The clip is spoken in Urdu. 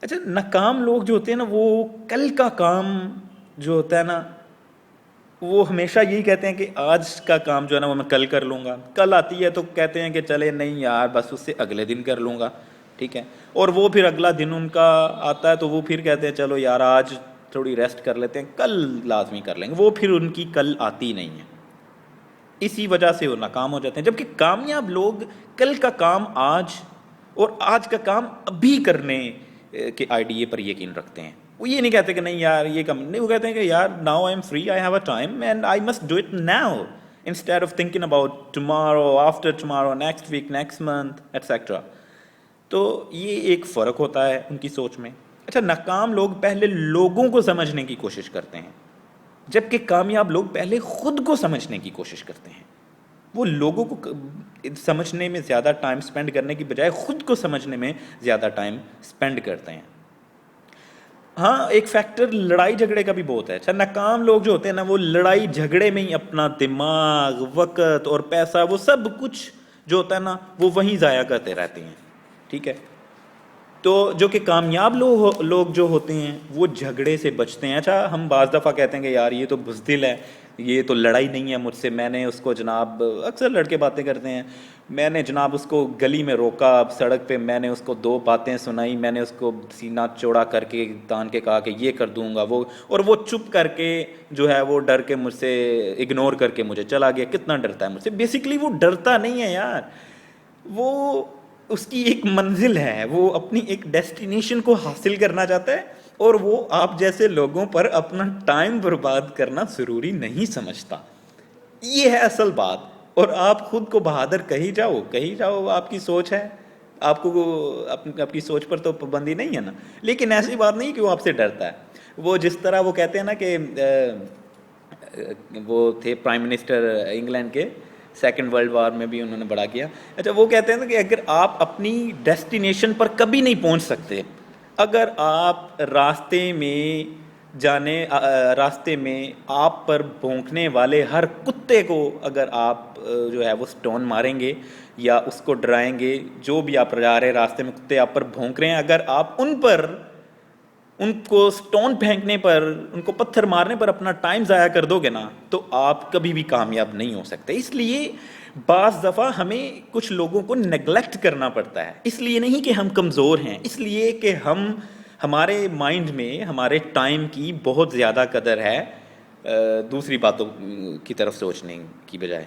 اچھا ناکام لوگ جو ہوتے ہیں نا وہ کل کا کام جو ہوتا ہے نا وہ ہمیشہ یہی کہتے ہیں کہ آج کا کام جو ہے نا وہ میں کل کر لوں گا. کل آتی ہے تو کہتے ہیں کہ چلے نہیں یار بس اس سے اگلے دن کر لوں گا, ٹھیک ہے. اور وہ پھر اگلا دن ان کا آتا ہے تو وہ پھر کہتے ہیں چلو یار آج تھوڑی ریسٹ کر لیتے ہیں, کل لازمی کر لیں گے. وہ پھر ان کی کل آتی نہیں ہے, اسی وجہ سے وہ ناکام ہو جاتے ہیں. جبکہ کامیاب لوگ کل کا کام آج اور آج کا کام ابھی کرنے کے آئیڈیے پر یقین رکھتے ہیں. وہ یہ نہیں کہتے کہ نہیں یار یہ کم نہیں, وہ کہتے ہیں کہ یار now I'm free, I have a time and I must do it now instead of thinking about tomorrow, after tomorrow, next week, next month etcetera. تو یہ ایک فرق ہوتا ہے ان کی سوچ میں. اچھا ناکام لوگ پہلے لوگوں کو سمجھنے کی کوشش کرتے ہیں, جبکہ کامیاب لوگ پہلے خود کو سمجھنے کی کوشش کرتے ہیں. وہ لوگوں کو سمجھنے میں زیادہ ٹائم سپینڈ کرنے کی بجائے خود کو سمجھنے میں زیادہ ٹائم سپینڈ کرتے ہیں. ہاں ایک فیکٹر لڑائی جھگڑے کا بھی بہت ہے. اچھا ناکام لوگ جو ہوتے ہیں نا وہ لڑائی جھگڑے میں ہی اپنا دماغ, وقت اور پیسہ وہ سب کچھ جو ہوتا ہے نا وہ وہیں ضائع کرتے رہتے ہیں, ٹھیک ہے. تو جو کہ کامیاب لوگ جو ہوتے ہیں وہ جھگڑے سے بچتے ہیں. اچھا ہم بعض دفعہ کہتے ہیں کہ یار یہ تو بزدل ہے, یہ تو لڑائی نہیں ہے مجھ سے, میں نے اس کو جناب, اکثر لڑکے باتیں کرتے ہیں, میں نے جناب اس کو گلی میں روکا سڑک پہ, میں نے اس کو 2 باتیں سنائی, میں نے اس کو سینہ چوڑا کر کے تان کے کہا کہ یہ کر دوں گا وہ, اور وہ چپ کر کے جو ہے وہ ڈر کے مجھ سے اگنور کر کے مجھے چلا گیا. کتنا ڈرتا ہے مجھ سے. بیسیکلی وہ ڈرتا نہیں ہے یار, وہ اس کی ایک منزل ہے, وہ اپنی ایک ڈیسٹینیشن کو حاصل کرنا چاہتا ہے, اور وہ آپ جیسے لوگوں پر اپنا ٹائم برباد کرنا ضروری نہیں سمجھتا. یہ ہے اصل بات. اور آپ خود کو بہادر کہی جاؤ, آپ کی سوچ ہے, آپ کو اپنی سوچ پر تو پابندی نہیں ہے نا. لیکن ایسی بات نہیں کہ وہ آپ سے ڈرتا ہے. وہ جس طرح وہ کہتے ہیں نا کہ وہ تھے پرائم منسٹر انگلینڈ کے, 2nd ورلڈ وار میں بھی انہوں نے بڑا کیا. اچھا وہ کہتے ہیں نا کہ اگر آپ اپنی ڈیسٹینیشن پر کبھی نہیں پہنچ سکتے, اگر آپ راستے میں آپ پر بھونکنے والے ہر کتے کو اگر آپ جو ہے وہ سٹون ماریں گے یا اس کو ڈرائیں گے, جو بھی آپ جا رہے راستے میں کتے آپ پر بھونک رہے ہیں, اگر آپ ان کو سٹون پھینکنے پر, ان کو پتھر مارنے پر اپنا ٹائم ضائع کر دو گے نا تو آپ کبھی بھی کامیاب نہیں ہو سکتے. اس لیے بعض دفعہ ہمیں کچھ لوگوں کو نیگلیکٹ کرنا پڑتا ہے, اس لیے نہیں کہ ہم کمزور ہیں, اس لیے کہ ہمارے مائنڈ میں ہمارے ٹائم کی بہت زیادہ قدر ہے دوسری باتوں کی طرف سوچنے کی بجائے.